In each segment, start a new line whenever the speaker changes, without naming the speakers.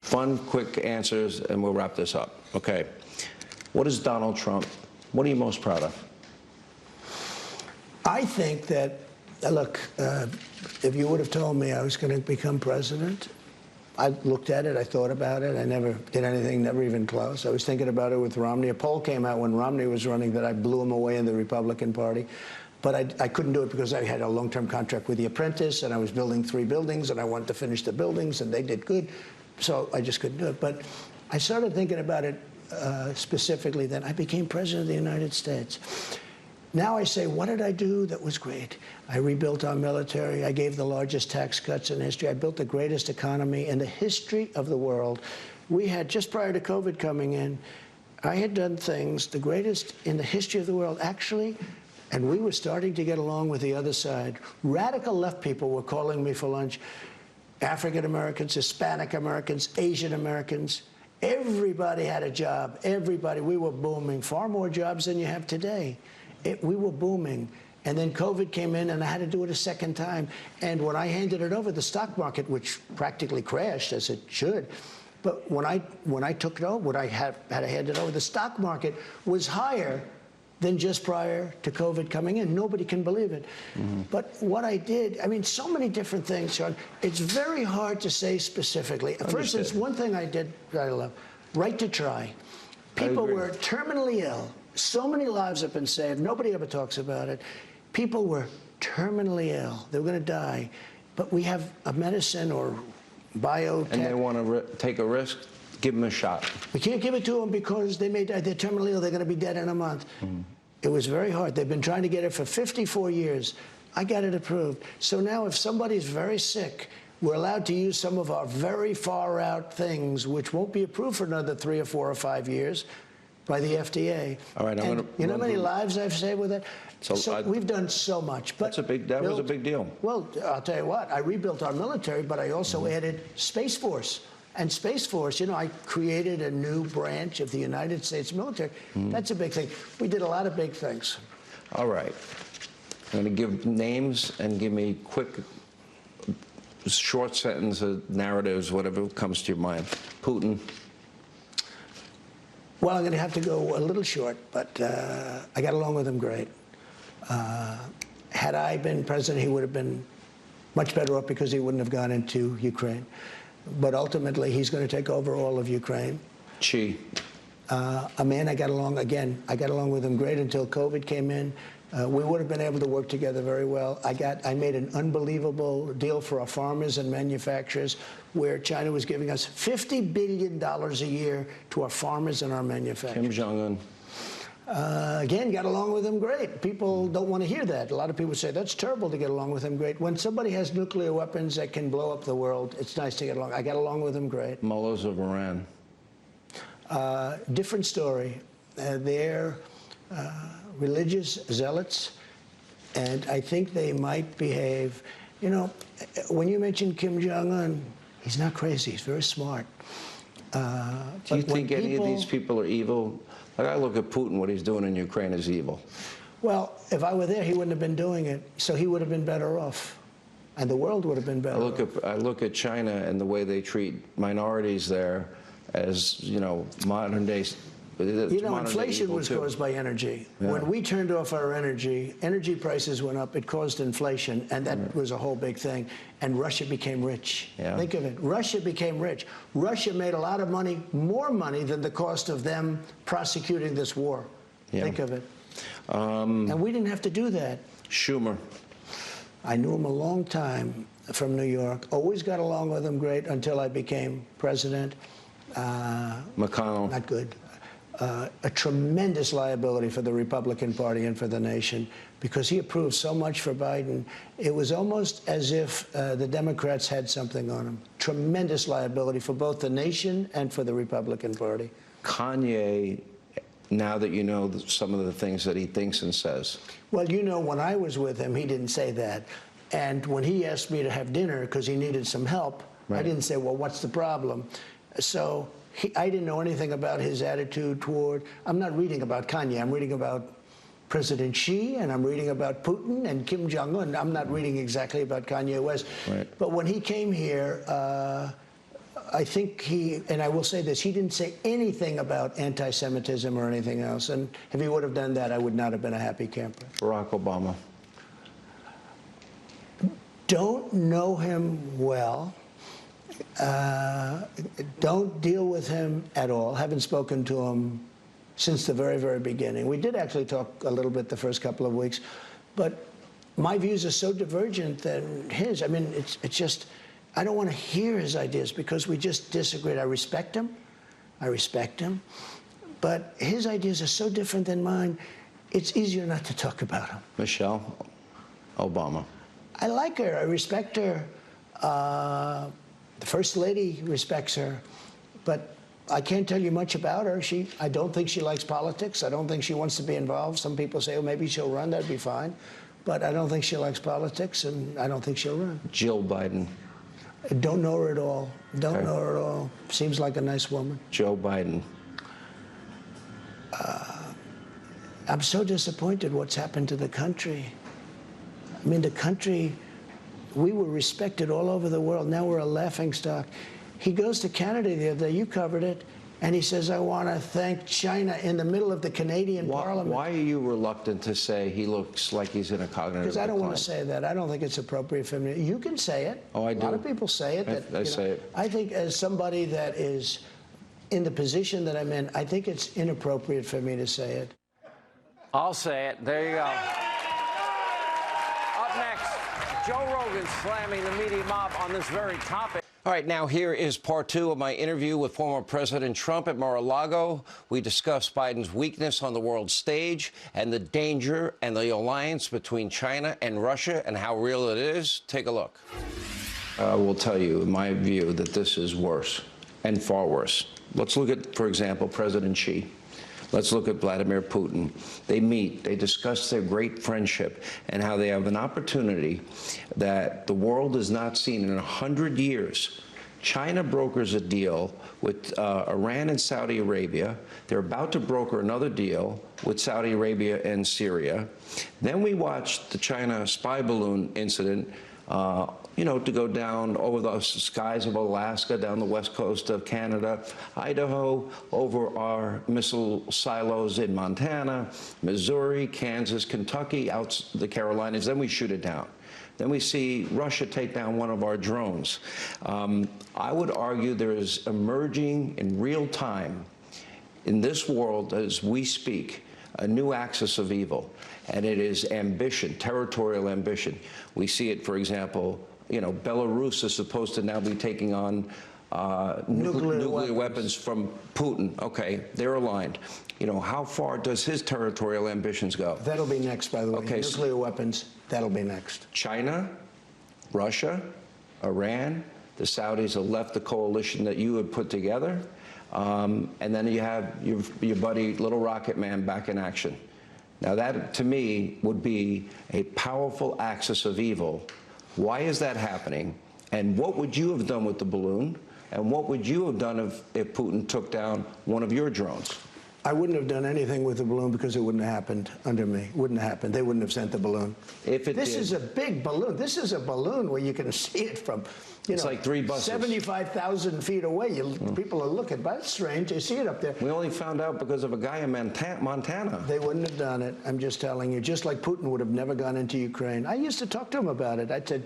Fun, quick answers, and we'll wrap this up. Okay. What is Donald Trump? What are you most proud of?
I think that, look, if you would have told me I was going to become president, I looked at it, I thought about it, I never did anything, never even close. I was thinking about it with Romney. A poll came out when Romney was running that I blew him away in the Republican Party. But I couldn't do it because I had a long-term contract with The Apprentice, and I was building 3 buildings, and I wanted to finish the buildings, and they did good. So I just couldn't do it. But I started thinking about it specifically then. I became president of the United States. Now I say, what did I do that was great? I rebuilt our military. I gave the largest tax cuts in history. I built the greatest economy in the history of the world. We had, just prior to COVID coming in, I had done things, the greatest in the history of the world, actually, and we were starting to get along with the other side. Radical left people were calling me for lunch. African Americans, Hispanic Americans, Asian Americans. Everybody had a job. Everybody. We were booming. Far more jobs than you have today. We were booming. And then COVID came in, and I had to do it a second time. And when I handed it over, the stock market, which practically crashed, as it should, but when I took it over, when I had to hand it over, the stock market was higher than just prior to COVID coming in. Nobody can believe it. Mm-hmm. But what I did, I mean, so many different things, Sean. It's very hard to say specifically. For instance, one thing I did that I love, right to try. People were terminally ill. So many lives have been saved. Nobody ever talks about it. People were terminally ill. They were going to die. But we have a medicine or biotech.
And they want to take a risk? Give them a shot.
We can't give it to them because they may die. They're terminally ill. They're going to be dead in a month. Mm. It was very hard. They've been trying to get it for 54 years. I got it approved. So now if somebody's very sick, we're allowed to use some of our very far out things, which won't be approved for another 3 or 4 or 5 years by the FDA.
All right,
you know how many lives I've saved with that? So we've done so much. But
that was a big deal.
Well, I'll tell you what. I rebuilt our military, but I also added Space Force. And Space Force, you know, I created a new branch of the United States military. That's a big thing. We did a lot of big things.
All right. I'm going to give names and give me quick, short sentences, narratives, whatever comes to your mind. Putin.
Well, I'm going to have to go a little short, but I got along with him great. Had I been president, he would have been much better off because he wouldn't have gone into Ukraine. But ultimately, he's going to take over all of Ukraine.
Xi.
A man I got along with him great until COVID came in. We would have been able to work together very well. I made an unbelievable deal for our farmers and manufacturers where China was giving us $50 billion a year to our farmers and our manufacturers.
Kim Jong-un.
Again, got along with him great. People don't want to hear that. A lot of people say, that's terrible to get along with him great. When somebody has nuclear weapons that can blow up the world, it's nice to get along. I got along with him great.
Mullahs of Iran.
Different story. They're religious zealots, and I think they might behave. You know, when you mention Kim Jong-un, he's not crazy. He's very smart.
Do you think any of these people are evil? Like, I look at Putin, what he's doing in Ukraine is evil.
Well, if I were there, he wouldn't have been doing it, so he would have been better off, and the world would have been better off.
I look at China and the way they treat minorities there as, you know, modern day.
You know, inflation was caused by energy. Yeah. When we turned off our energy prices went up. It caused inflation, and that was a whole big thing. And Russia became rich. Yeah. Think of it. Russia became rich. Russia made a lot of money, more money than the cost of them prosecuting this war. Yeah. Think of it. And we didn't have to do that.
Schumer.
I knew him a long time from New York. Always got along with him great until I became president.
McConnell.
Not good. A tremendous liability for the Republican Party and for the nation because he approved so much for Biden. It was almost as if the Democrats had something on him. Tremendous liability for both the nation and for the Republican Party.
Kanye, now that you know some of the things that he thinks and says.
Well, you know, when I was with him, he didn't say that. And when he asked me to have dinner because he needed some help, I didn't say, well, what's the problem? So I didn't know anything about his attitude toward, I'm not reading about Kanye, I'm reading about President Xi, and I'm reading about Putin and Kim Jong-un. I'm not reading exactly about Kanye West. Right. But when he came here, I think and I will say this, he didn't say anything about anti-Semitism or anything else. And if he would have done that, I would not have been a happy camper.
Barack Obama.
Don't know him well. Don't deal with him at all. Haven't spoken to him since the very, very beginning. We did actually talk a little bit the first couple of weeks, but my views are so divergent than his. I mean, it's just, I don't want to hear his ideas because we just disagreed. I respect him, but his ideas are so different than mine, it's easier not to talk about him.
Michelle Obama.
I like her. I respect her. The First Lady respects her. But I can't tell you much about her. I don't think she likes politics. I don't think she wants to be involved. Some people say, oh, maybe she'll run. That'd be fine. But I don't think she likes politics, and I don't think she'll run.
Jill Biden.
I don't know her at all. Don't know her at all. Seems like a nice woman.
Joe Biden.
I'm so disappointed what's happened to the country. I mean, the country, we were respected all over the world. Now we're a laughingstock. He goes to Canada the other day, you covered it, and he says, I want to thank China in the middle of the Canadian Parliament.
Why are you reluctant to say he looks like he's in a cognitive decline?
Because I don't want to say that. I don't think it's appropriate for me. You can say it.
Oh, I do.
A lot of people say it.
I say it.
I think as somebody that is in the position that I'm in, I think it's inappropriate for me to say it.
I'll say it. There you go. Up next, Joe Rogan slamming the media mob on this very topic.
All right, now here is part 2 of my interview with former President Trump at Mar-a-Lago. We discuss Biden's weakness on the world stage and the danger and the alliance between China and Russia and how real it is. Take a look. I will tell you, in my view, that this is worse and far worse. Let's look at, for example, President Xi. Let's look at Vladimir Putin. They meet, they discuss their great friendship and how they have an opportunity that the world has not seen in 100 years. China brokers a deal with Iran and Saudi Arabia. They're about to broker another deal with Saudi Arabia and Syria. Then we watched the China spy balloon incident, to go down over the skies of Alaska, down the west coast of Canada, Idaho, over our missile silos in Montana, Missouri, Kansas, Kentucky, out the Carolinas. Then we shoot it down. Then we see Russia take down one of our drones. I would argue there is emerging in real time in this world as we speak a new axis of evil, and it is ambition, territorial ambition. We see it, for example, Belarus is supposed to now be taking on nuclear weapons from Putin. Okay, they're aligned. How far does his territorial ambitions go?
That'll be next, by the way.
Okay,
nuclear weapons, that'll be next.
China, Russia, Iran, the Saudis have left the coalition that you had put together. And then you have your buddy, Little Rocket Man, back in action. Now that, to me, would be a powerful axis of evil. Why is that happening? And what would you have done with the balloon? And what would you have done if Putin took down one of your drones?
I wouldn't have done anything with the balloon because it wouldn't have happened under me. It wouldn't have happened. They wouldn't have sent the balloon.
If it
This
did.
is a big balloon. This is a balloon where you can see it from,
It's like 3 buses.
75,000 feet away. People are looking, but it's strange. You see it up there.
We only found out because of a guy in Montana.
They wouldn't have done it. I'm just telling you. Just like Putin would have never gone into Ukraine. I used to talk to him about it. I said,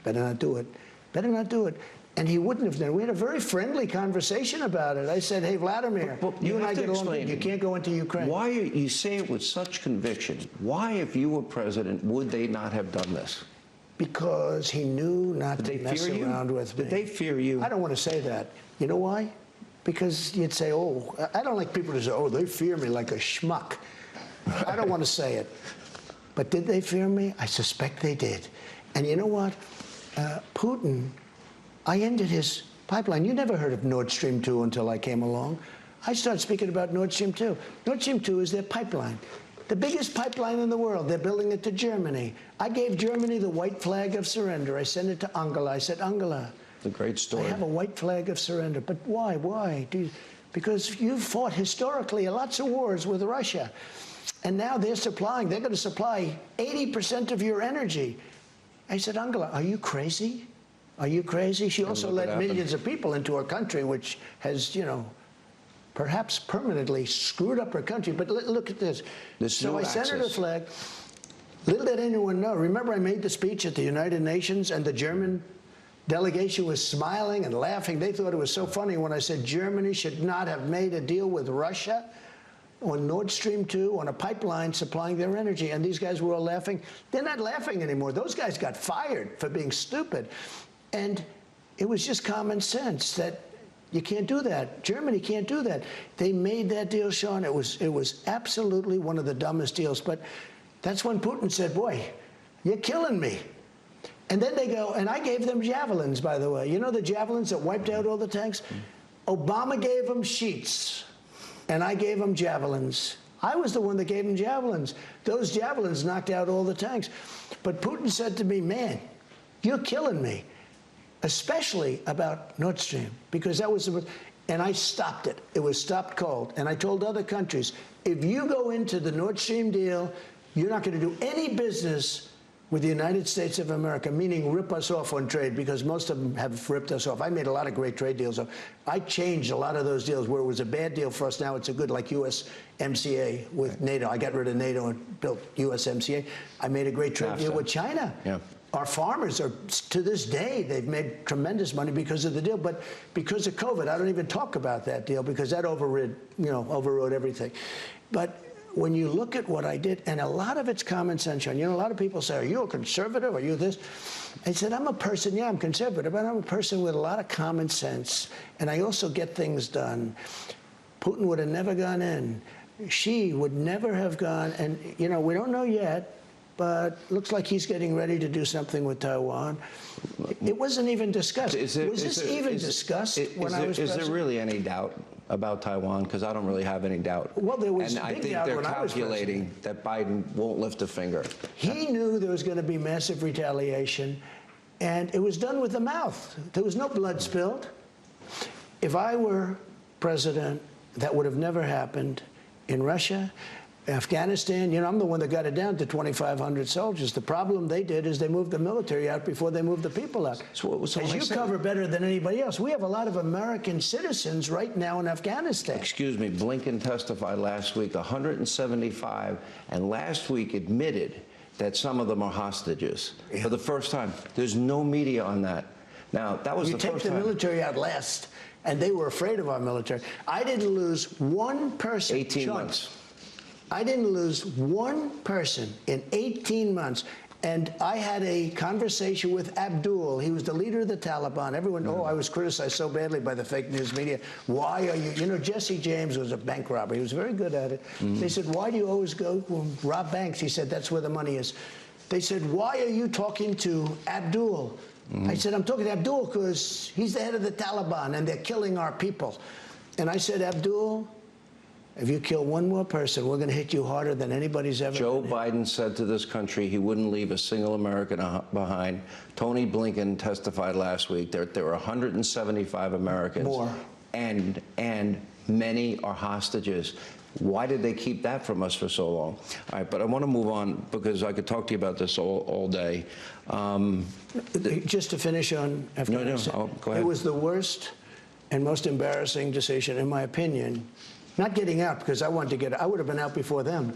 better not do it. Better not do it. And he wouldn't have done it. We had a very friendly conversation about it. I said, hey, Vladimir, you and I get along good. You can't go into Ukraine.
Why you say it with such conviction? Why, if you were president, would they not have done this?
Because he knew not to mess around with me.
Did they fear you?
I don't want to say that. You know why? Because you'd say, oh, I don't like people to say, oh, they fear me like a schmuck. I don't want to say it. But did they fear me? I suspect they did. And you know what? Putin, I ended his pipeline. You never heard of Nord Stream 2 until I came along. I started speaking about Nord Stream 2. Nord Stream 2 is their pipeline. The biggest pipeline in the world. They're building it to Germany. I gave Germany the white flag of surrender. I sent it to Angela. I said, Angela,
it's a great story.
I have a white flag of surrender. But why? Why? Because you've fought historically lots of wars with Russia. And now they're going to supply 80% of your energy. I said, Angela, are you crazy? Are you crazy? She also
look what
let
happened.
millions of people into her country, which has, you know, perhaps permanently screwed up her country. But look at this. So I sent her the flag. Little did anyone know. Remember, I made the speech at the United Nations, and the German delegation was smiling and laughing. They thought it was so funny when I said Germany should not have made a deal with Russia on Nord Stream 2, on a pipeline supplying their energy. And these guys were all laughing. They're not laughing anymore. Those guys got fired for being stupid. And it was just common sense that you can't do that. Germany can't do that. They made that deal, Sean. It was absolutely one of the dumbest deals. But that's when Putin said, boy, you're killing me. And then they go, and I gave them javelins, by the way. You know the javelins that wiped out all the tanks? Obama gave them sheets, and I gave them javelins. I was the one that gave them javelins. Those javelins knocked out all the tanks. But Putin said to me, man, you're killing me, especially about Nord Stream, because that was, and I stopped it. It was stopped cold. And I told other countries, if you go into the Nord Stream deal, you're not going to do any business with the United States of America, meaning rip us off on trade, because most of them have ripped us off. I made a lot of great trade deals. I changed a lot of those deals where it was a bad deal for us. Now it's a good, like USMCA with NATO. I got rid of NATO and built USMCA. I made a great trade deal with China. Yeah. Our farmers are, to this day, they've made tremendous money because of the deal. But because of COVID, I don't even talk about that deal because that overrode everything. But when you look at what I did, and a lot of it's common sense, Sean. You know, a lot of people say, are you a conservative? Are you this? I said, I'm a person, yeah, I'm conservative, but I'm a person with a lot of common sense, and I also get things done. Putin would have never gone in. She would never have gone, and, you know, we don't know yet, but looks like he's getting ready to do something with Taiwan. It wasn't even discussed. Was this even discussed when I was president?
Is there really any doubt about Taiwan? Because I don't really have any doubt.
Well, there was
and I
big
think
doubt
they're
when I was
calculating that Biden won't lift a finger.
He knew there was going to be massive retaliation, and it was done with the mouth. There was no blood spilled. If I were president, that would have never happened in Russia. Afghanistan, you know, I'm the one that got it down to 2,500 soldiers. The problem they did is they moved the military out before they moved the people out. So as you cover better than anybody else, we have a lot of American citizens right now in Afghanistan.
Excuse me, Blinken testified last week, 175, and last week admitted that some of them are hostages for the first time. There's no media on that. Now, that was the first time.
You take the military out last, and they were afraid of our military. I didn't lose one person.
18 months.
I didn't lose one person in 18 months. And I had a conversation with Abdul. He was the leader of the Taliban. Everyone, I was criticized so badly by the fake news media. Why are you, you know, Jesse James was a bank robber. He was very good at it. They said, why do you always go rob banks? He said, that's where the money is. They said, why are you talking to Abdul? I said, I'm talking to Abdul because he's the head of the Taliban and they're killing our people. And I said, Abdul, if you kill one more person, we're going to hit you harder than anybody's ever.
Joe Biden said to this country he wouldn't leave a single American behind. Tony Blinken testified last week that there were 175 Americans.
More.
And many are hostages. Why did they keep that from us for so long? All right, but I want to move on because I could talk to you about this all day.
Just to finish on Afghanistan.
No, go ahead.
It was the worst and most embarrassing decision, in my opinion. Not getting out, because I wanted to get out. I would have been out before them.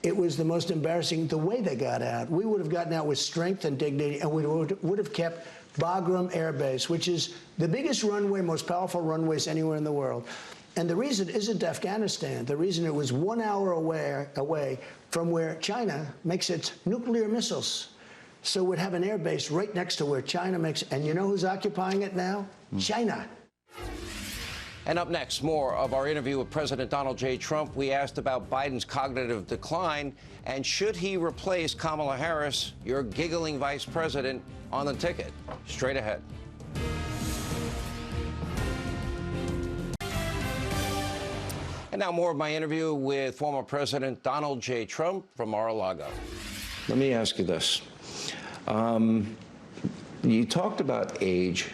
It was the most embarrassing, the way they got out. We would have gotten out with strength and dignity, and we would have kept Bagram Air Base, which is the biggest runway, most powerful runways anywhere in the world. And the reason isn't Afghanistan. The reason it was 1 hour away from where China makes its nuclear missiles. So we'd have an air base right next to where China makes, and you know who's occupying it now? China.
And up next, more of our interview with President Donald J. Trump. We asked about Biden's cognitive decline and should he replace Kamala Harris, your giggling vice president, on the ticket. Straight ahead. And now more of my interview with former President Donald J. Trump from Mar-a-Lago. Let me ask you this. You talked about age,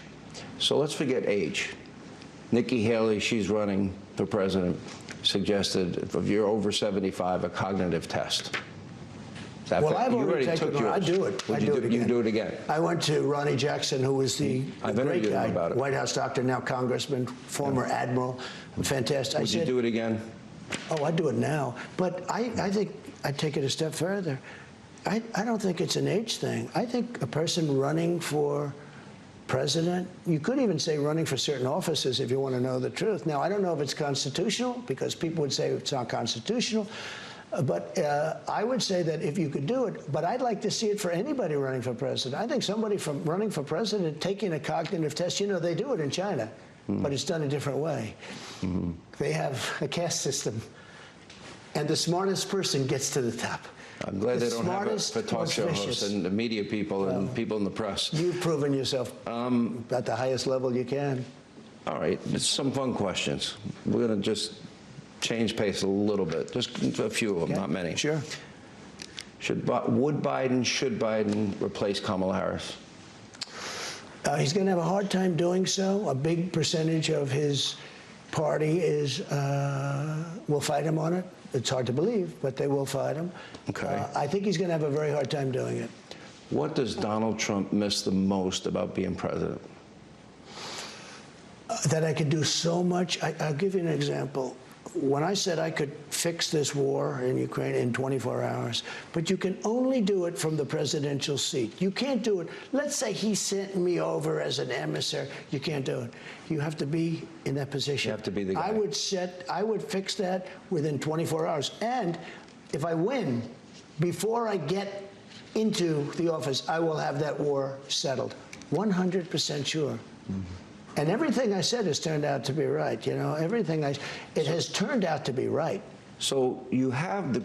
so let's forget age. Nikki Haley, she's running for president, suggested if you're over 75, a cognitive test.
Well, I've
you
already
took
taken.
yours.
I do it.
Would
I do it again.
You do it again.
I went to Ronnie Jackson, who was the
I've
great
interviewed
guy,
him about it.
White House doctor, now congressman, former admiral, fantastic.
Would you do it again?
Oh, I'd do it now. But I think I'd take it a step further. I don't think it's an age thing. I think a person running for president, you could even say running for certain offices if you want to know the truth. Now, I don't know if it's constitutional, because people would say it's not constitutional. But I would say that if you could do it, but I'd like to see it for anybody running for president. I think somebody from running for president taking a cognitive test, you know, they do it in China, but it's done a different way. They have a caste system, and the smartest person gets to the top.
I'm glad they don't have it for talk show hosts and the media people and people in the press.
You've proven yourself at the highest level you can.
All right, some fun questions. We're going to just change pace a little bit, just a few of them, not many.
Sure.
Should Biden replace Kamala Harris?
He's going to have a hard time doing so. A big percentage of his party will fight him on it. It's hard to believe, but they will fight him.
Okay.
I think he's going to have a very hard time doing it.
What does Donald Trump miss the most about being president?
That I could do so much. I'll give you an example. When I said I could fix this war in Ukraine in 24 hours, but you can only do it from the presidential seat. You can't do it. Let's say he sent me over as an emissary. You can't do it. You have to be in that position.
You have to be the guy.
I would fix that within 24 hours. And if I win, before I get into the office, I will have that war settled. 100% sure. And everything I said has turned out to be right. You know, everything it has turned out to be right.
So you have a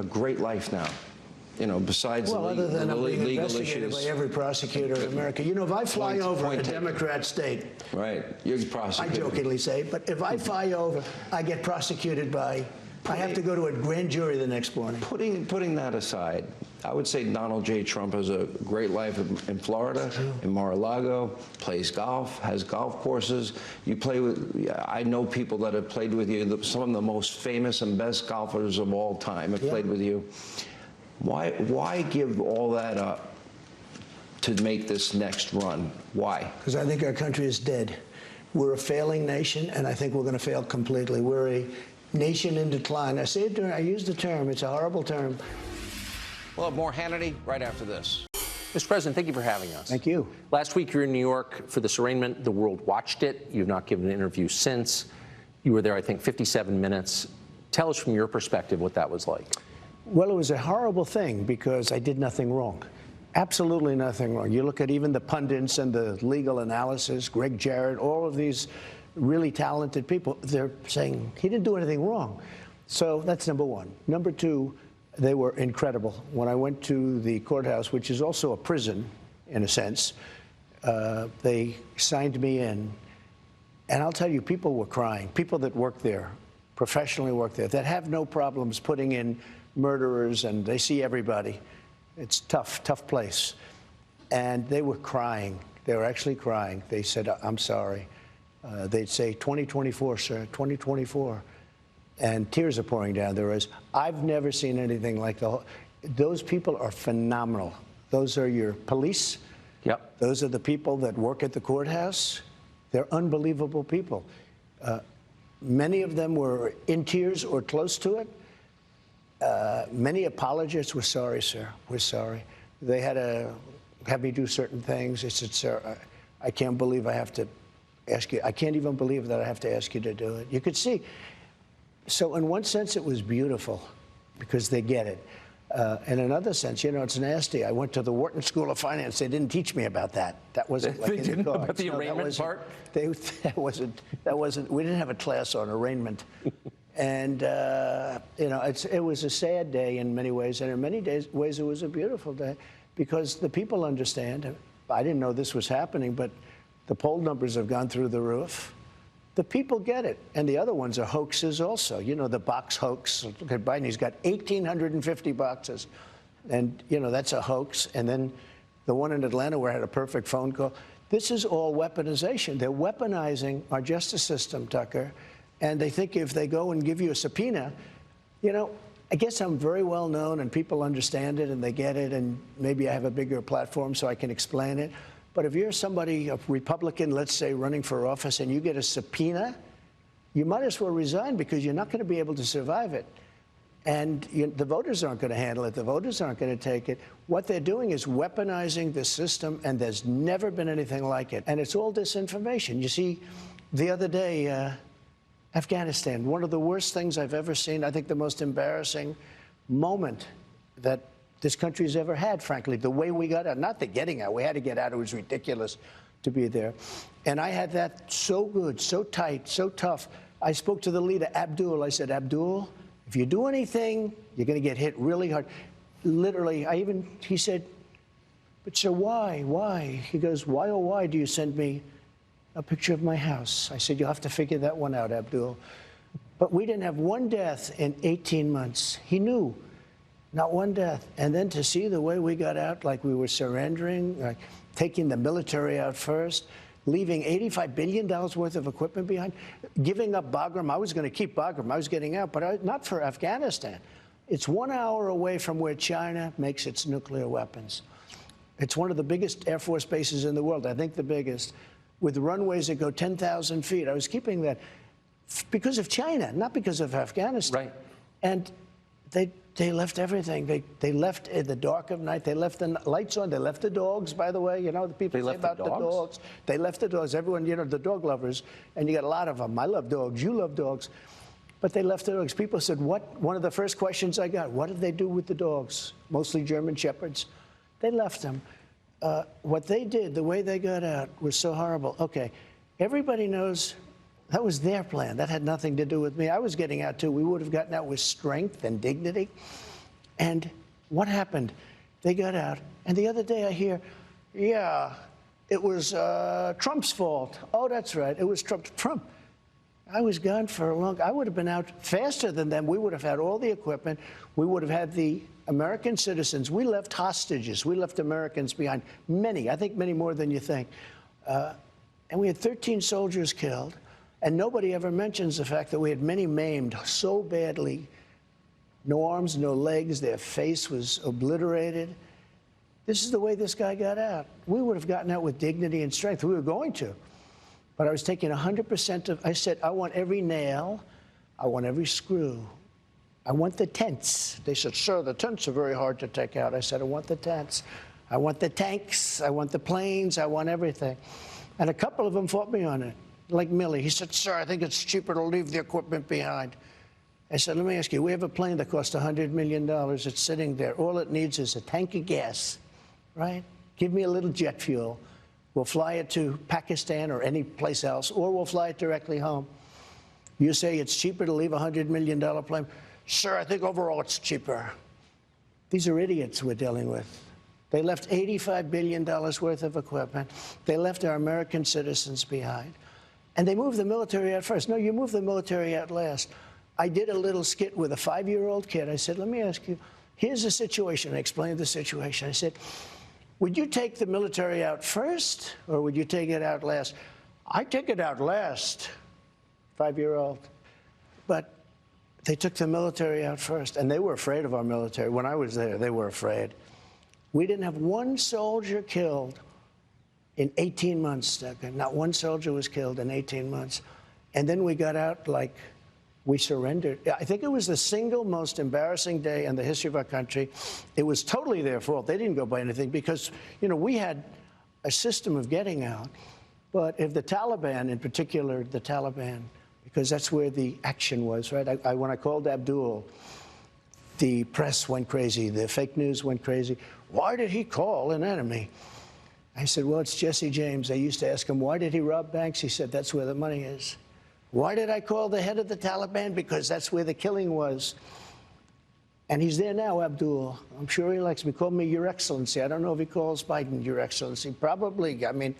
great life now. You know, besides
other than
the
being
legal
investigated
issues.
by every prosecutor in America. You know, if I fly over a
taken.
Democrat state,
Right, you're
I
prosecuted.
jokingly say, but if I fly over, I get prosecuted by. I have to go to a grand jury the next morning.
Putting that aside, I would say Donald J. Trump has a great life in Florida, in Mar-a-Lago, plays golf, has golf courses. You play with, I know people that have played with you, some of the most famous and best golfers of all time have played with you. Why give all that up to make this next run? Why?
Because I think our country is dead. We're a failing nation, and I think we're going to fail completely. We're a nation in decline. I use the term. It's a horrible term.
We'll have more Hannity right after this.
Mr. President, thank you for having us.
Thank you.
Last week, you were in New York for this arraignment. The world watched it. You've not given an interview since. You were there, I think, 57 minutes. Tell us from your perspective what that was like.
Well, it was a horrible thing because I did nothing wrong. Absolutely nothing wrong. You look at even the pundits and the legal analysis, Greg Jarrett, all of these really talented people, they're saying he didn't do anything wrong. So that's number one. Number two, they were incredible. When I went to the courthouse, which is also a prison in a sense, they signed me in. And I'll tell you, people were crying. People that work there, professionally work there, that have no problems putting in murderers, and they see everybody. It's tough place. And they were crying. They were actually crying. They said, I'm sorry. They'd say, 2024, sir, 2024. And tears are pouring down their eyes. I've never seen anything like those people are phenomenal. Those are your police.
Yep.
Those are the people that work at the courthouse. They're unbelievable people. Many of them were in tears or close to it. Many apologists were sorry, sir. We're sorry. They had to have me do certain things. They said, sir, I can't believe I have to ask you. I can't even believe that I have to ask you to do it. You could see. So in one sense, it was beautiful because they get it. In another sense, you know, it's nasty. I went to the Wharton School of Finance. They didn't teach me about that. That wasn't like
They
in
didn't
the
know about
cards.
the arraignment part?
That wasn't. We didn't have a class on arraignment. And, you know, it was a sad day in many ways, and in many ways it was a beautiful day because the people understand. I didn't know this was happening, but the poll numbers have gone through the roof. The people get it, and the other ones are hoaxes also. You know, the box hoax. Look at Biden, he's got 1,850 boxes, and, you know, that's a hoax. And then the one in Atlanta where I had a perfect phone call. This is all weaponization. They're weaponizing our justice system, Tucker. And they think if they go and give you a subpoena, you know, I guess I'm very well known and people understand it and they get it, and maybe I have a bigger platform so I can explain it. But if you're somebody, a Republican, let's say, running for office, and you get a subpoena, you might as well resign because you're not going to be able to survive it. And the voters aren't going to handle it. The voters aren't going to take it. What they're doing is weaponizing the system, and there's never been anything like it. And it's all disinformation. You see, the other day, Afghanistan, one of the worst things I've ever seen, I think the most embarrassing moment that this country's ever had, frankly, the way we got out, not the getting out, we had to get out, it was ridiculous to be there. And I had that so good, so tight, so tough. I spoke to the leader, Abdul. I said, Abdul, if you do anything, you're going to get hit really hard. Literally, he said, but sir, why? He goes, why, oh, why do you send me a picture of my house? I said, you'll have to figure that one out, Abdul. But we didn't have one death in 18 months. He knew, not one death. And then to see the way we got out, like we were surrendering, like taking the military out first, leaving $85 billion worth of equipment behind, giving up Bagram. I was going to keep Bagram. I was getting out, but not for Afghanistan. It's 1 hour away from where China makes its nuclear weapons. It's one of the biggest Air Force bases in the world, I think the biggest, with runways that go 10,000 feet. I was keeping that because of China, not because of Afghanistan.
Right.
And they left everything. They left in the dark of night. They left the lights on. They left the dogs, by the way. You know, the people say about the dogs. They left the dogs. Everyone, you know, the dog lovers, and you got a lot of them. I love dogs. You love dogs. But they left the dogs. People said, what? One of the first questions I got, what did they do with the dogs? Mostly German Shepherds. They left them. What they did, the way they got out, was so horrible. Okay, everybody knows that was their plan. That had nothing to do with me. I was getting out, too. We would have gotten out with strength and dignity. And what happened? They got out. And the other day I hear, yeah, it was Trump's fault. Oh, that's right. It was Trump. I was gone for a long time. I would have been out faster than them. We would have had all the equipment. We would have had the American citizens. We left hostages. We left Americans behind. Many, I think many more than you think. And we had 13 soldiers killed. And nobody ever mentions the fact that we had many maimed so badly. No arms, no legs. Their face was obliterated. This is the way this guy got out. We would have gotten out with dignity and strength. We were going to. But I was taking 100% of, I said, I want every nail. I want every screw. I want the tents. They said, sir, the tents are very hard to take out. I said, I want the tents. I want the tanks. I want the planes. I want everything. And a couple of them fought me on it, like Millie. He said, sir, I think it's cheaper to leave the equipment behind. I said, let me ask you, we have a plane that costs $100 million. It's sitting there. All it needs is a tank of gas, right? Give me a little jet fuel. We'll fly it to Pakistan or any place else, or we'll fly it directly home. You say it's cheaper to leave a $100 million plane? Sir, I think overall it's cheaper. These are idiots we're dealing with. They left $85 billion worth of equipment. They left our American citizens behind. And they moved the military out first. No, you move the military out last. I did a little skit with a 5-year-old kid. I said, let me ask you, here's the situation. I explained the situation. I said, would you take the military out first, or would you take it out last? I take it out last, 5-year-old. But they took the military out first, and they were afraid of our military. When I was there, they were afraid. We didn't have one soldier killed in 18 months, not one soldier was killed in 18 months. And then we got out like we surrendered. I think it was the single most embarrassing day in the history of our country. It was totally their fault. They didn't go by anything because, you know, we had a system of getting out. But if the Taliban, in particular, the Taliban, because that's where the action was, right? When I called Abdul, the press went crazy. The fake news went crazy. Why did he call an enemy? I said, well, it's Jesse James. They used to ask him, why did he rob banks? He said, that's where the money is. Why did I call the head of the Taliban? Because that's where the killing was. And he's there now, Abdul. I'm sure he likes me. Call me Your Excellency. I don't know if he calls Biden Your Excellency. Probably. I mean,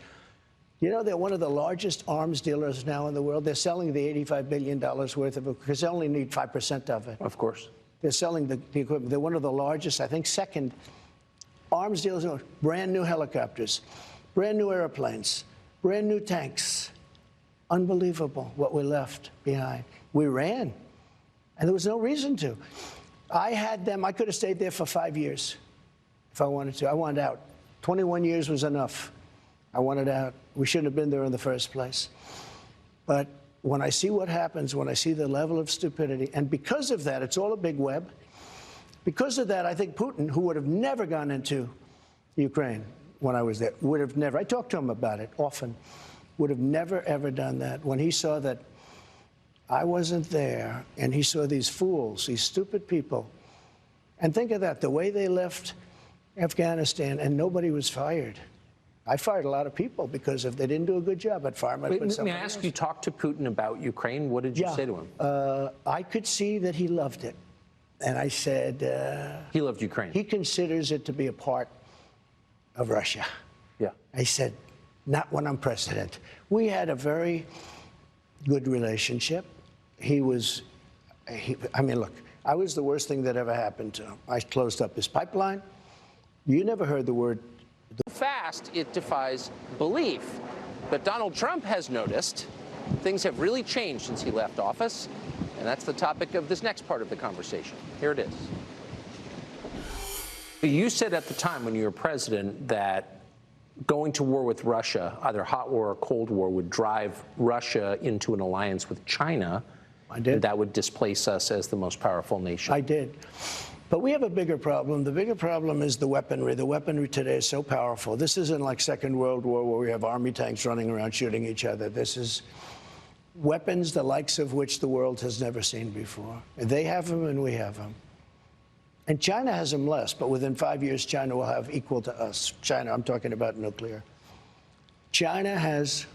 you know, they're one of the largest arms dealers now in the world. They're selling the $85 billion worth of it because they only need 5% of it.
Of course.
They're selling the equipment. They're one of the largest, I think, second arms dealers. Brand new helicopters, brand new airplanes, brand new tanks. Unbelievable what we left behind. We ran, and there was no reason to. I had them. I could have stayed there for 5 years if I wanted to. I wanted out. 21 years was enough. I wanted out. We shouldn't have been there in the first place. But when I see what happens, when I see the level of stupidity, and because of that, it's all a big web. Because of that, I think Putin, who would have never gone into Ukraine when I was there, would have never, I talked to him about it often, would have never, ever done that. When he saw that I wasn't there, and he saw these fools, these stupid people, and think of that, the way they left Afghanistan, and nobody was fired. I fired a lot of people because if they didn't do a good job, I'd fire them.
May I ask, you talked to Putin about Ukraine. What did you say to him?
I could see that he loved it. And I said...
he loved Ukraine.
He considers it to be a part of Russia.
Yeah.
I said, not when I'm president. We had a very good relationship. I mean, look, I was the worst thing that ever happened to him. I closed up his pipeline. You never heard the word...
Fast, it defies belief. But Donald Trump has noticed things have really changed since he left office, and that's the topic of this next part of the conversation. Here it is. You said at the time when you were president that going to war with Russia, either hot war or cold war, would drive Russia into an alliance with China.
I did.
And that would displace us as the most powerful nation.
I did. But we have a bigger problem. The bigger problem is the weaponry. The weaponry today is so powerful. This isn't like Second World War where we have army tanks running around shooting each other. This is weapons the likes of which the world has never seen before. They have them and we have them. And China has them less, but within 5 years, China will have equal to us. China, I'm talking about nuclear. China has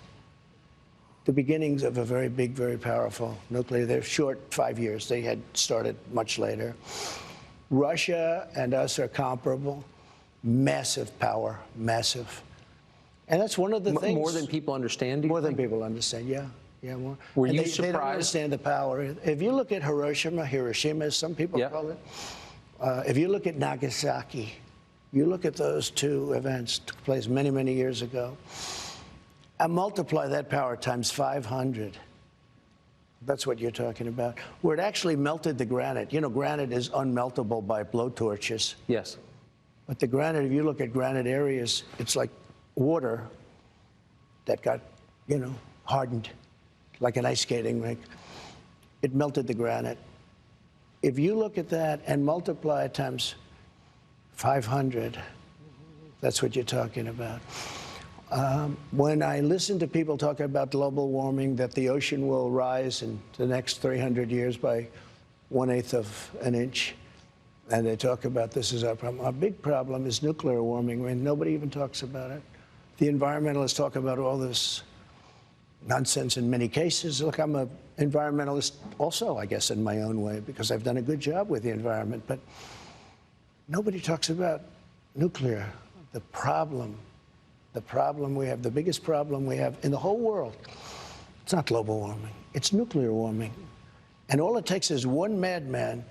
the beginnings of a very big, very powerful nuclear. They're short 5 years. They had started much later. Russia and us are comparable. Massive power, massive. And that's one of the things.
More than people understand?
More than people understand, yeah. Yeah, more.
Were you
surprised? They don't understand the power. If you look at Hiroshima, as some people call it, if you look at Nagasaki, you look at those two events took place many, many years ago, and multiply that power times 500. That's what you're talking about. Where it actually melted the granite. You know, granite is unmeltable by blowtorches.
Yes.
But the granite, if you look at granite areas, it's like water that got, hardened, like an ice skating rink. It melted the granite. If you look at that and multiply it times 500, that's what you're talking about. When I listen to people talk about global warming, that the ocean will rise in the next 300 years by 1/8 of an inch, and they talk about this is our problem. Our big problem is nuclear warming, and nobody even talks about it. The environmentalists talk about all this nonsense in many cases. Look, I'm an environmentalist also, I guess, in my own way, because I've done a good job with the environment, but nobody talks about nuclear, the problem we have, the biggest problem we have in the whole world. It's not global warming, it's nuclear warming. And all it takes is one madman,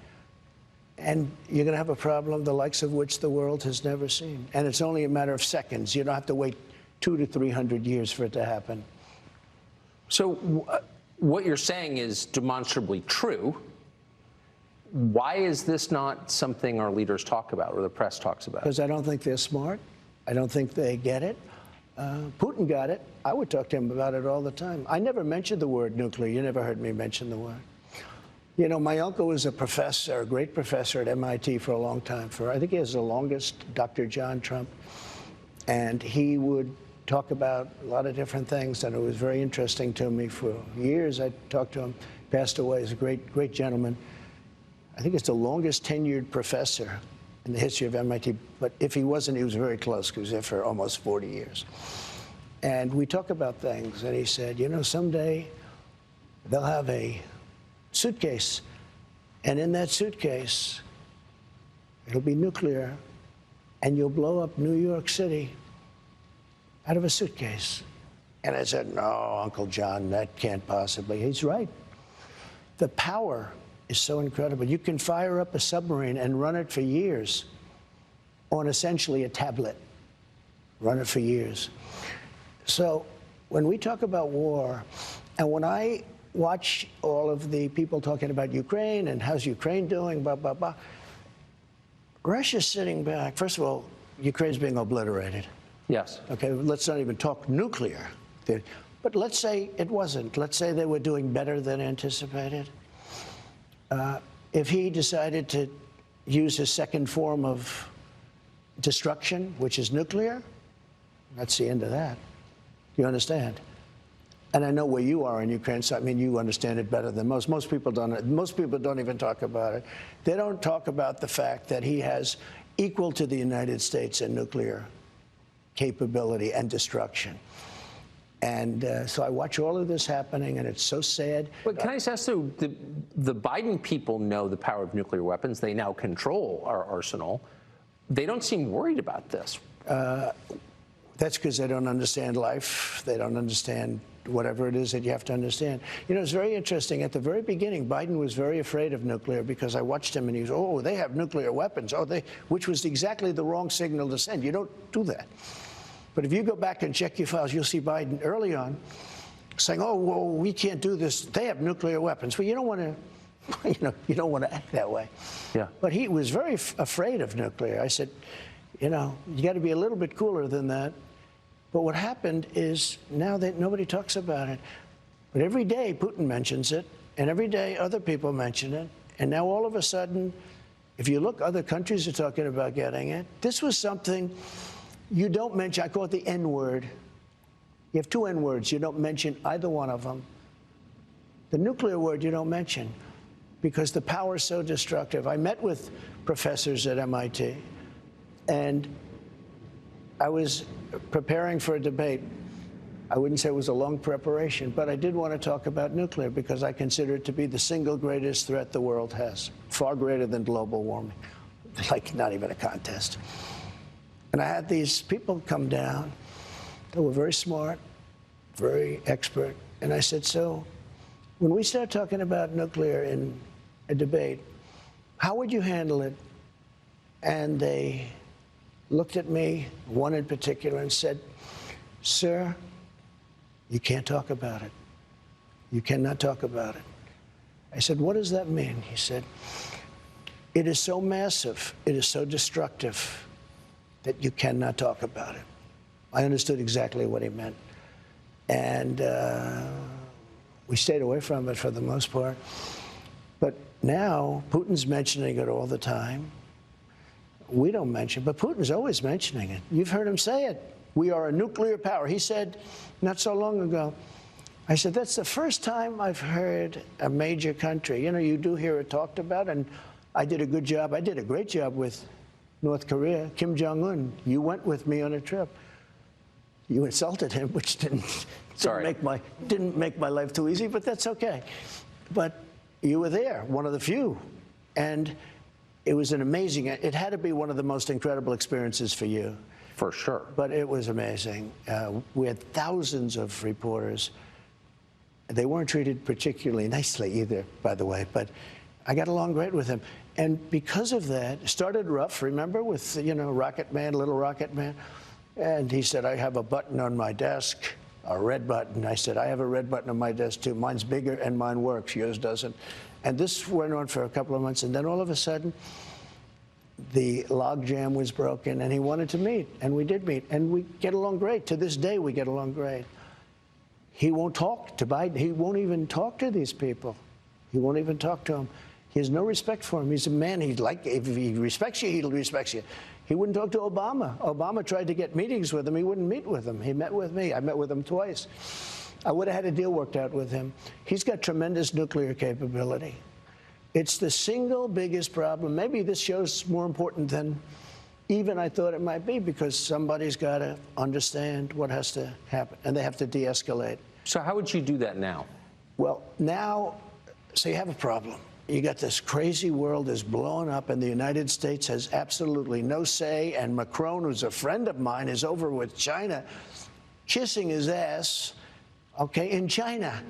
and you're going to have a problem the likes of which the world has never seen. And it's only a matter of seconds. You don't have to wait 200 to 300 years for it to happen.
So what you're saying is demonstrably true. Why is this not something our leaders talk about or the press talks about?
Because I don't think they're smart. I don't think they get it. Putin got it. I would talk to him about it all the time. I never mentioned the word nuclear. You never heard me mention the word. You know, my uncle was a professor, a great professor at MIT for a long time. I think he has the longest, Dr. John Trump. And he would talk about a lot of different things, and it was very interesting to me. For years, I talked to him. Passed away. He's a great, great gentleman. I think it's the longest tenured professor in the history of MIT, but if he wasn't, he was very close, because he was there for almost 40 years. And we talk about things, and he said, you know, someday they'll have a suitcase, and in that suitcase, it'll be nuclear, and you'll blow up New York City out of a suitcase. And I said, no, Uncle John, that can't possibly. He's right. The power is so incredible. You can fire up a submarine and run it for years on essentially a tablet. Run it for years. So when we talk about war, and when I watch all of the people talking about Ukraine and how's Ukraine doing, blah, blah, blah. Russia's sitting back. First of all, Ukraine's being obliterated.
Yes.
Okay, let's not even talk nuclear. But let's say it wasn't. Let's say they were doing better than anticipated. If he decided to use his second form of destruction, which is nuclear, that's the end of that. You understand? And I know where you are in Ukraine, so I mean, you understand it better than most. Most people don't. Most people don't even talk about it. They don't talk about the fact that he has equal to the United States in nuclear capability and destruction. And so I watch all of this happening, and it's so sad.
But can I just ask, though, the Biden people know the power of nuclear weapons. They now control our arsenal. They don't seem worried about this.
That's because they don't understand life. They don't understand whatever it is that you have to understand. You know, it's very interesting. At the very beginning, Biden was very afraid of nuclear because I watched him and he was, oh, they have nuclear weapons. Oh, which was exactly the wrong signal to send. You don't do that. But if you go back and check your files, you'll see Biden early on saying, oh, well, we can't do this. They have nuclear weapons. Well, you don't want to, you don't want to act that way.
Yeah.
But he was very afraid of nuclear. I said, you got to be a little bit cooler than that. But what happened is now that nobody talks about it. But every day Putin mentions it, and every day other people mention it. And now all of a sudden, if you look, other countries are talking about getting it. This was something you don't mention. I call it the N word. You have two N words. You don't mention either one of them. The nuclear word you don't mention because the power is so destructive. I met with professors at MIT, and I was preparing for a debate. I wouldn't say it was a long preparation, but I did want to talk about nuclear because I consider it to be the single greatest threat the world has, far greater than global warming, like not even a contest. And I had these people come down that were very smart, very expert, and I said, so when we start talking about nuclear in a debate, how would you handle it? And they looked at me, one in particular, and said, sir, you can't talk about it. You cannot talk about it. I said, what does that mean? He said, it is so massive, it is so destructive that you cannot talk about it. I understood exactly what he meant. And we stayed away from it for the most part. But now Putin's mentioning it all the time. We don't mention, but Putin's always mentioning it. You've heard him say it. We are a nuclear power. He said not so long ago, I said, that's the first time I've heard a major country. You do hear it talked about, and I did a good job. I did a great job with North Korea. Kim Jong-un, you went with me on a trip. You insulted him, which didn't make my life too easy, but that's okay. But you were there, one of the few. And it was an amazing, it had to be one of the most incredible experiences for you.
For sure.
But it was amazing. We had thousands of reporters. They weren't treated particularly nicely either, by the way, but I got along great with them. And because of that, it started rough, remember, with, Rocket Man, Little Rocket Man. And he said, I have a button on my desk, a red button. I said, I have a red button on my desk, too. Mine's bigger and mine works. Yours doesn't. And this went on for a couple of months. And then all of a sudden, the logjam was broken, and he wanted to meet. And we did meet. And we get along great. To this day, we get along great. He won't talk to Biden. He won't even talk to these people. He won't even talk to them. He has no respect for him. He's a man. If he respects you, he'll respect you. He wouldn't talk to Obama. Obama tried to get meetings with him. He wouldn't meet with him. He met with me. I met with him twice. I would have had a deal worked out with him. He's got tremendous nuclear capability. It's the single biggest problem. Maybe this show's more important than even I thought it might be, because somebody's got to understand what has to happen, and they have to de-escalate.
So how would you do that now?
Well, now, so you have a problem. You got this crazy world is blowing up, and the United States has absolutely no say, and Macron, who's a friend of mine, is over with China, kissing his ass, okay, in China.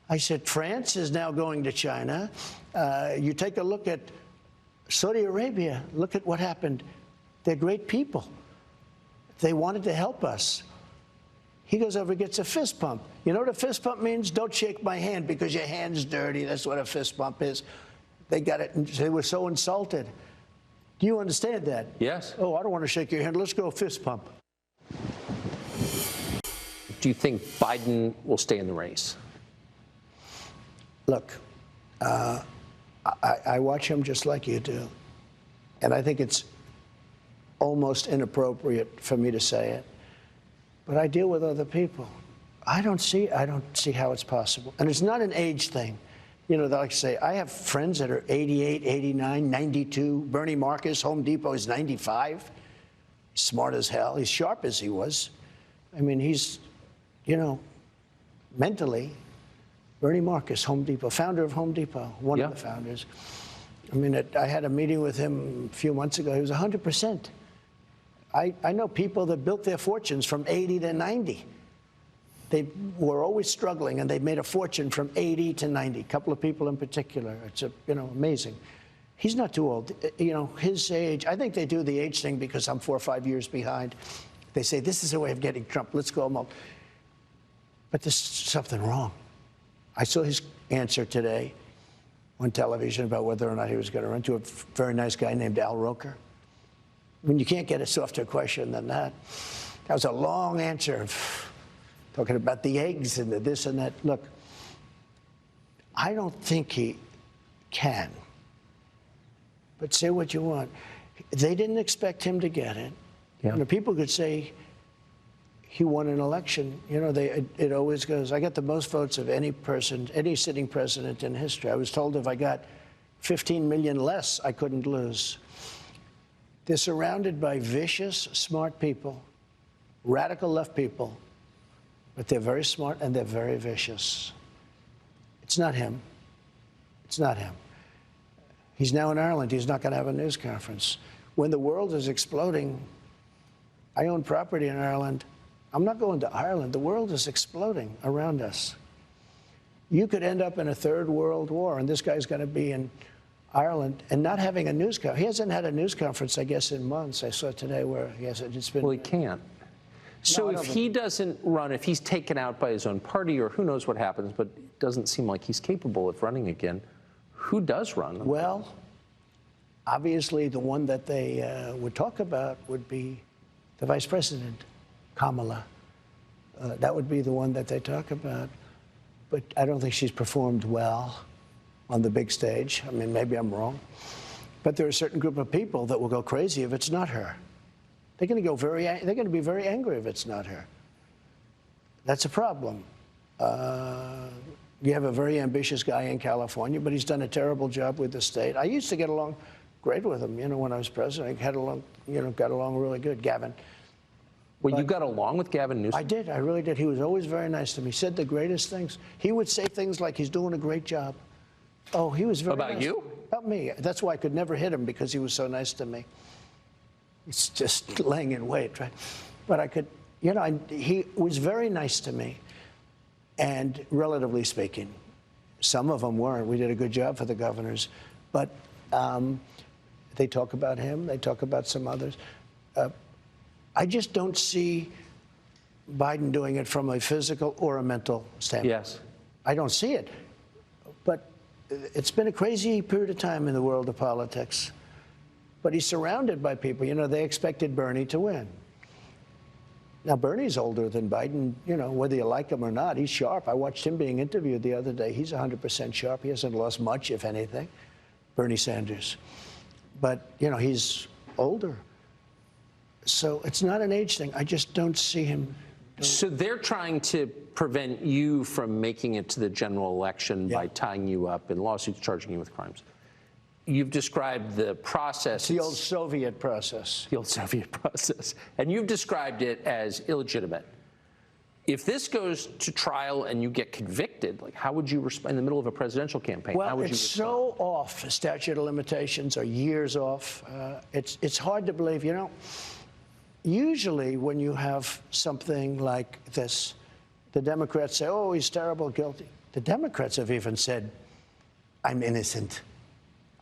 I said, France is now going to China. You take a look at Saudi Arabia. Look at what happened. They're great people. They wanted to help us. He goes over and gets a fist pump. You know what a fist pump means? Don't shake my hand because your hand's dirty. That's what a fist bump is. They got it, and they were so insulted. Do you understand that?
Yes.
Oh, I don't want to shake your hand. Let's go fist pump.
Do you think Biden will stay in the race?
Look, I watch him just like you do. And I think it's almost inappropriate for me to say it. But I deal with other people. I don't see how it's possible. And it's not an age thing. You know, like I say, I have friends that are 88, 89, 92. Bernie Marcus, Home Depot, is 95. He's smart as hell. He's sharp as he was. I mean, he's, you know, mentally, Bernie Marcus, Home Depot, founder of Home Depot, one of the founders. I mean, I had a meeting with him a few months ago. He was 100%. I know people that built their fortunes from 80 to 90. They were always struggling, and they made a fortune from 80 to 90. A couple of people in particular. It's amazing. He's not too old. You know, his age. I think they do the age thing because I'm 4 or 5 years behind. They say this is a way of getting Trump. Let's go home. But there's something wrong. I saw his answer today on television about whether or not he was going to run to a very nice guy named Al Roker. I mean, you can't get a softer question than that. That was a long answer, talking about the eggs and the this and that. Look, I don't think he can. But say what you want. They didn't expect him to get it. Yeah. You know, people could say he won an election. You know, it always goes, I got the most votes of any person, any sitting president in history. I was told if I got 15 million less, I couldn't lose. They're surrounded by vicious, smart people, radical left people, but they're very smart and they're very vicious. It's not him. It's not him. He's now in Ireland. He's not going to have a news conference. When the world is exploding, I own property in Ireland. I'm not going to Ireland. The world is exploding around us. You could end up in a third world war, and this guy's going to be in Ireland and not having a news conference. He hasn't had a news conference, I guess, in months. I saw today where he hasn't. It's been.
Well, he can't. So if he doesn't run, if he's taken out by his own party, or who knows what happens, but it doesn't seem like he's capable of running again, who does run?
Well, obviously the one that they would talk about would be the vice president, Kamala. That would be the one that they talk about. But I don't think she's performed well on the big stage. I mean, maybe I'm wrong. But there are a certain group of people that will go crazy if it's not her. They're going to be very angry if it's not her. That's a problem. You have a very ambitious guy in California, but he's done a terrible job with the state. I used to get along great with him, you know, when I was president. I got along really good, Gavin.
Well, you got along with Gavin Newsom?
I did. I really did. He was always very nice to me. He said the greatest things. He would say things like he's doing a great job. Oh, he was very nice.
About you?
About me. That's why I could never hit him, because he was so nice to me. It's just laying in wait, right? But I could, you know, he was very nice to me. And relatively speaking, some of them weren't. We did a good job for the governors. But they talk about him. They talk about some others. I just don't see Biden doing it from a physical or a mental standpoint.
Yes.
I don't see it. But it's been a crazy period of time in the world of politics. But he's surrounded by people. You know, they expected Bernie to win. Now, Bernie's older than Biden, you know, whether you like him or not. He's sharp. I watched him being interviewed the other day. He's 100% sharp. He hasn't lost much, if anything, Bernie Sanders. But, you know, he's older. So it's not an age thing. I just don't see him.
So they're trying to prevent you from making it to the general election by tying you up in lawsuits, charging you with crimes. You've described the process.
It's the old Soviet process.
The old Soviet process. And you've described it as illegitimate. If this goes to trial and you get convicted, like, how would you respond in the middle of a presidential campaign?
Well, it's so off. Statute of limitations are years off. It's hard to believe. You know, usually when you have something like this, the Democrats say, oh, he's terrible, guilty. The Democrats have even said, I'm innocent.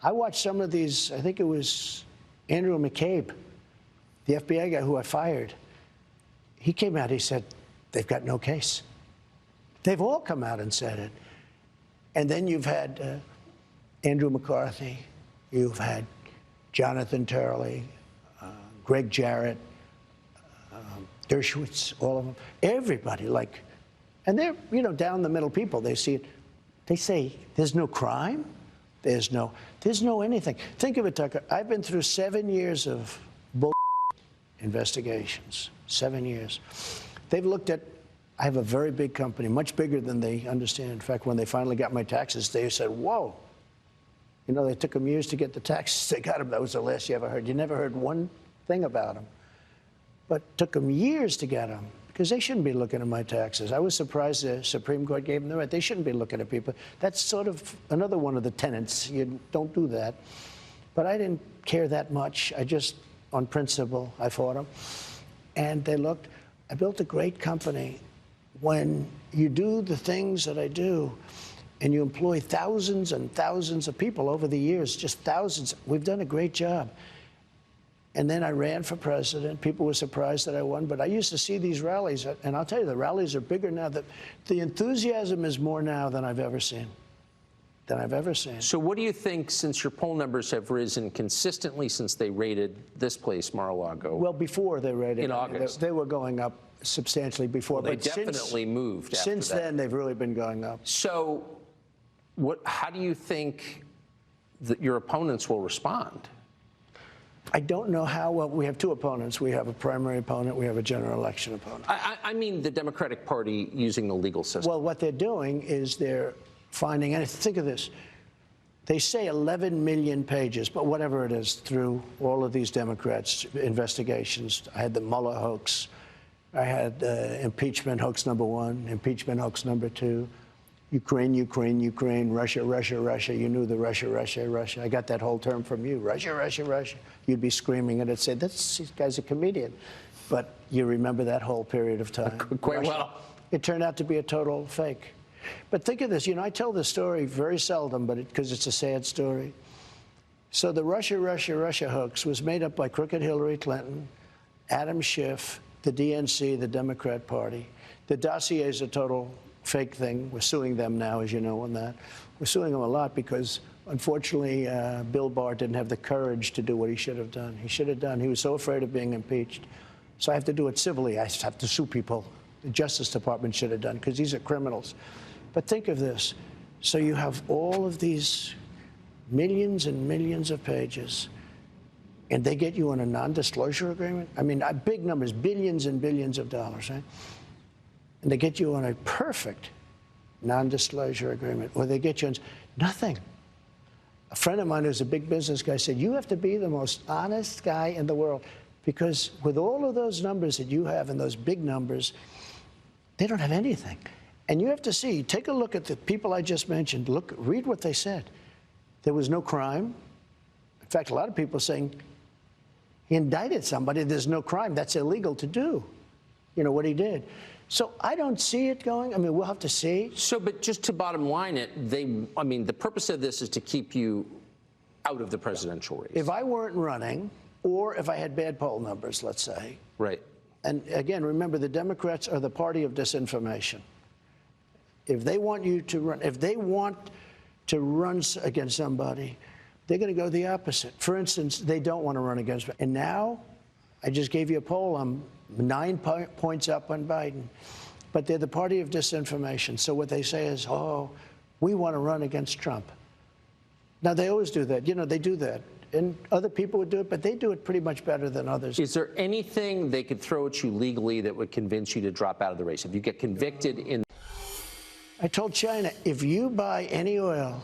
I watched some of these. I think it was Andrew McCabe, the FBI guy who I fired. He came out, he said, they've got no case. They've all come out and said it. And then you've had Andrew McCarthy, you've had Jonathan Turley, Greg Jarrett, Dershowitz, all of them, everybody, like, and they're, you know, down the middle people. They see it. They say, there's no crime. There's no anything. Think of it, Tucker. I've been through 7 years of bull investigations, 7 years. They've looked at, I have a very big company, much bigger than they understand. In fact, when they finally got my taxes, they said, whoa. You know, they took them years to get the taxes. They got them. That was the last you ever heard. You never heard one thing about them. But it took them years to get them, because they shouldn't be looking at my taxes. I was surprised the Supreme Court gave them the right. They shouldn't be looking at people. That's sort of another one of the tenets. You don't do that. But I didn't care that much. I just, on principle, I fought them. And they looked. I built a great company. When you do the things that I do, and you employ thousands and thousands of people over the years, just thousands, we've done a great job. And then I ran for president. People were surprised that I won. But I used to see these rallies. And I'll tell you, the rallies are bigger now. The enthusiasm is more now than I've ever seen. So
what do you think, since your poll numbers have risen consistently since they raided this place, Mar-a-Lago?
Well, before they raided.
In August.
They were going up substantially before.
Well, they definitely moved after
Since then, they've really been going up.
So how do you think that your opponents will respond?
I don't know how well. We have two opponents. We have a primary opponent. We have a general election opponent.
I mean the Democratic Party using the legal system.
Well, what they're doing is they're finding, and think of this, they say 11 million pages, but whatever it is, through all of these Democrats' investigations. I had the Mueller hoax. I had impeachment hoax #1, impeachment hoax #2. Ukraine, Russia. You knew the Russia. I got that whole term from you, Russia. You'd be screaming and I'd say, this guy's a comedian. But you remember that whole period of time.
Quite well.
It turned out to be a total fake. But think of this. You know, I tell this story very seldom, but because it's a sad story. So the Russia hoax was made up by crooked Hillary Clinton, Adam Schiff, the DNC, the Democrat Party. The dossier is a total fake thing. We're suing them now, as you know, on that. We're suing them a lot because, unfortunately, Bill Barr didn't have the courage to do what he should have done. He was so afraid of being impeached. So I have to do it civilly. I have to sue people. The Justice Department should have done, because these are criminals. But think of this. So you have all of these millions and millions of pages, and they get you on a non-disclosure agreement? I mean, big numbers, billions and billions of dollars, right? And they get you on a perfect non-disclosure agreement, or they get you on nothing. A friend of mine who's a big business guy said, you have to be the most honest guy in the world, because with all of those numbers that you have and those big numbers, they don't have anything. And you have to see, take a look at the people I just mentioned. Read what they said. There was no crime. In fact, a lot of people are saying he indicted somebody. There's no crime. That's illegal to do, you know, what he did. So I don't see it going. I mean, we'll have to see.
So, but just to bottom line it, I mean, the purpose of this is to keep you out of the presidential race.
If I weren't running, or if I had bad poll numbers, let's say.
Right.
And again, remember, the Democrats are the party of disinformation. If they want you to run, if they want to run against somebody, they're going to go the opposite. For instance, they don't want to run against me. And now, I just gave you a poll. I'm 9 points up on Biden. But they're the party of disinformation. So what they say is, oh, we want to run against Trump. Now, they always do that. You know, they do that. And other people would do it, but they do it pretty much better than others.
Is there anything they could throw at you legally that would convince you to drop out of the race? If you get convicted in...
I told China, if you buy any oil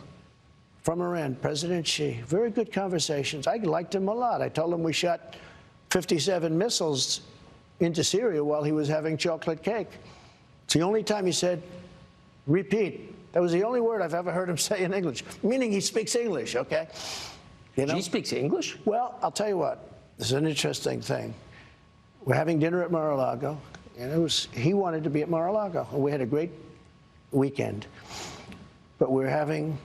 from Iran, President Xi, very good conversations. I liked him a lot. I told him we shot 57 missiles into Syria while he was having chocolate cake. It's the only time he said, repeat. That was the only word I've ever heard him say in English, meaning he speaks English, okay? You know?
Xi speaks English?
Well, I'll tell you what. This is an interesting thing. We're having dinner at Mar-a-Lago, and he wanted to be at Mar-a-Lago. And we had a great weekend. But we're having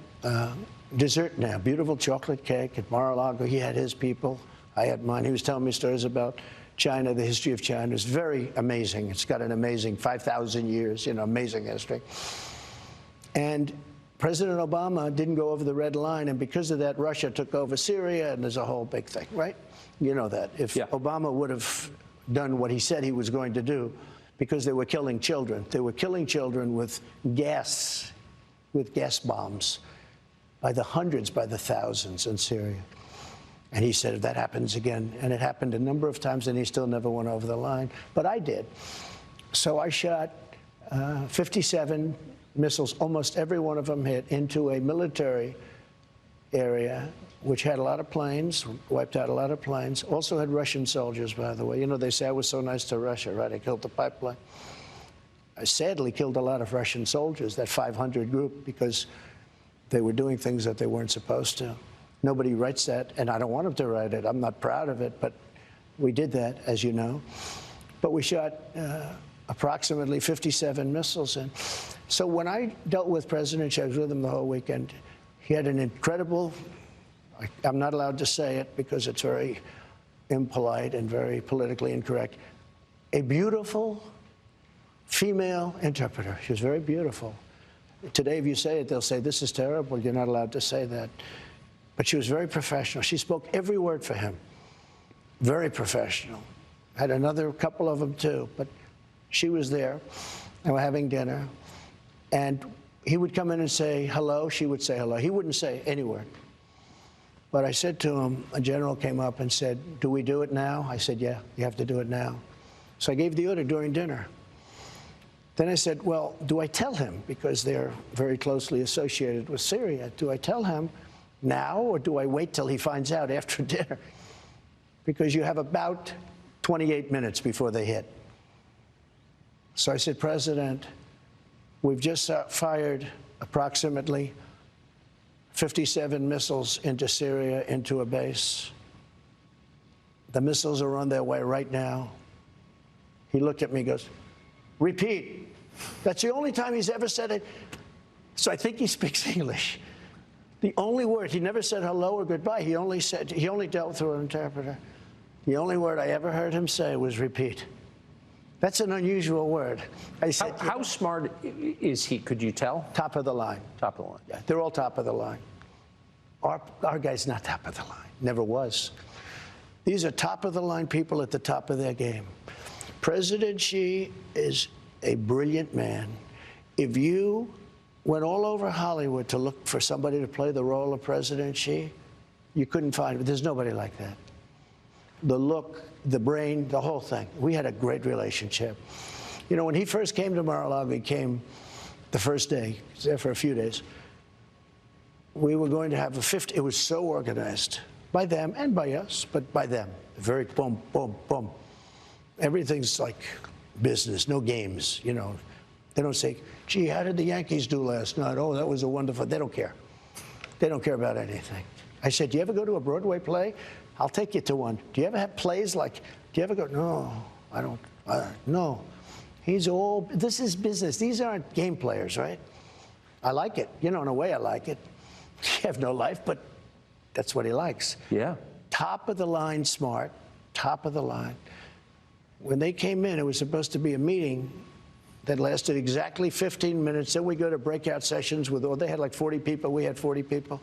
dessert now, beautiful chocolate cake at Mar-a-Lago. He had his people. I had mine. He was telling me stories about China, the history of China is very amazing. It's got an amazing 5,000 years, amazing history. And President Obama didn't go over the red line, and because of that, Russia took over Syria, and there's a whole big thing, right? You know that. If Obama would have done what he said he was going to do, because they were killing children. They were killing children with gas bombs, by the hundreds, by the thousands in Syria. And he said, if that happens again, and it happened a number of times, and he still never went over the line. But I did. So I shot 57 missiles, almost every one of them hit, into a military area, which had a lot of planes, wiped out a lot of planes. Also had Russian soldiers, by the way. They say I was so nice to Russia, right? I killed the pipeline. I sadly killed a lot of Russian soldiers, that 500 group, because they were doing things that they weren't supposed to. Nobody writes that, and I don't want them to write it. I'm not proud of it, but we did that, as you know. But we shot approximately 57 missiles in. So when I dealt with President Xi, I was with him the whole weekend. He had an incredible, I'm not allowed to say it because it's very impolite and very politically incorrect, a beautiful female interpreter. She was very beautiful. Today, if you say it, they'll say, this is terrible. You're not allowed to say that. But she was very professional. She spoke every word for him. Very professional. Had another couple of them, too. But she was there, and we're having dinner. And he would come in and say hello. She would say hello. He wouldn't say any word. But I said to him, a general came up and said, do we do it now? I said, yeah, you have to do it now. So I gave the order during dinner. Then I said, well, do I tell him? Because they're very closely associated with Syria. Do I tell him now, or do I wait till he finds out after dinner? Because you have about 28 minutes before they hit. So I said, President, we've just fired approximately 57 missiles into Syria, into a base. The missiles are on their way right now. He looked at me and goes, repeat. That's the only time he's ever said it. So I think he speaks English. The only word, he never said hello or goodbye. He only dealt through an interpreter. The only word I ever heard him say was repeat. That's an unusual word. I said,
how smart is he? Could you tell?
Top of the line.
Top of the line.
Yeah, they're all top of the line. Our guy's not top of the line. Never was. These are top of the line people at the top of their game. President Xi is a brilliant man. If you went all over Hollywood to look for somebody to play the role of President Xi, you couldn't find it. There's nobody like that. The look, the brain, the whole thing. We had a great relationship. When he first came to Mar-a-Lago, he came the first day. He was there for a few days. We were going to have it was so organized by them and by us, but by them. Very boom, boom, boom. Everything's like business, no games, They don't say, gee, how did the Yankees do last night? Oh, that was a wonderful. They don't care. They don't care about anything. I said, do you ever go to a Broadway play? I'll take you to one. Do you ever have plays like, do you ever go? No, I don't. No. This is business. These aren't game players, right? I like it. In a way I like it. You have no life, but that's what he likes.
Yeah.
Top of the line smart, top of the line. When they came in, it was supposed to be a meeting that lasted exactly 15 minutes. Then we go to breakout sessions they had like 40 people. We had 40 people.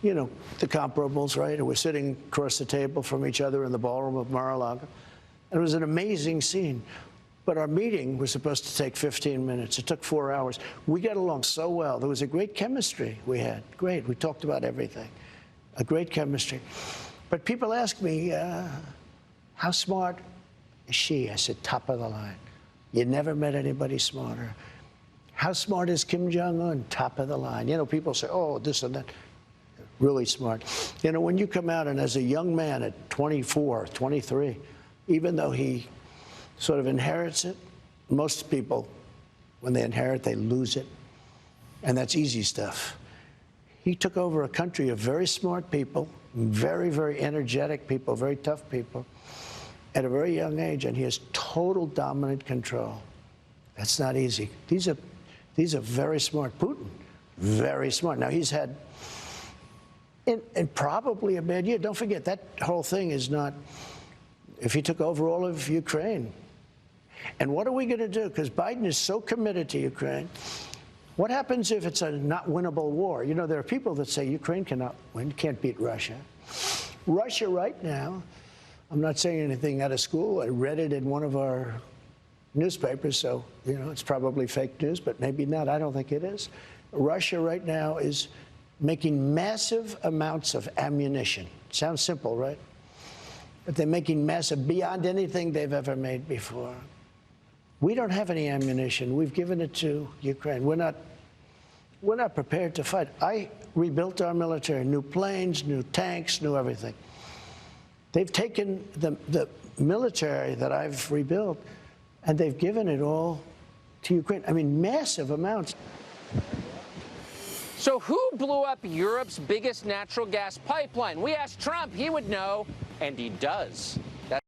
The comparables, right? And we're sitting across the table from each other in the ballroom of Mar-a-Lago. And it was an amazing scene. But our meeting was supposed to take 15 minutes. It took 4 hours. We got along so well. There was a great chemistry we had. Great. We talked about everything. A great chemistry. But people ask me, how smart is she? I said, top of the line. You never met anybody smarter. How smart is Kim Jong-un? Top of the line. People say, oh, this and that. Really smart. When you come out and as a young man at 24, 23, even though he sort of inherits it, most people, when they inherit, they lose it. And that's easy stuff. He took over a country of very smart people, very, very energetic people, very tough people, at a very young age, and he has total dominant control. That's not easy. These are very smart. Putin, very smart. Now, he's had, in probably a bad year. Don't forget, that whole thing is not if he took over all of Ukraine. And what are we going to do? Because Biden is so committed to Ukraine. What happens if it's a not winnable war? You know, there are people that say Ukraine cannot win, can't beat Russia. Russia right now, I'm not saying anything out of school. I read it in one of our newspapers, so, you know, it's probably fake news, but maybe not. I don't think it is. Russia right now is making massive amounts of ammunition. Sounds simple, right? But they're making massive, beyond anything they've ever made before. We don't have any ammunition. We've given it to Ukraine. We're not prepared to fight. I rebuilt our military, new planes, new tanks, new everything. They've taken the military that I've rebuilt, and they've given it all to Ukraine. I mean, massive amounts.
So who blew up Europe's biggest natural gas pipeline? We asked Trump. He would know, and he does.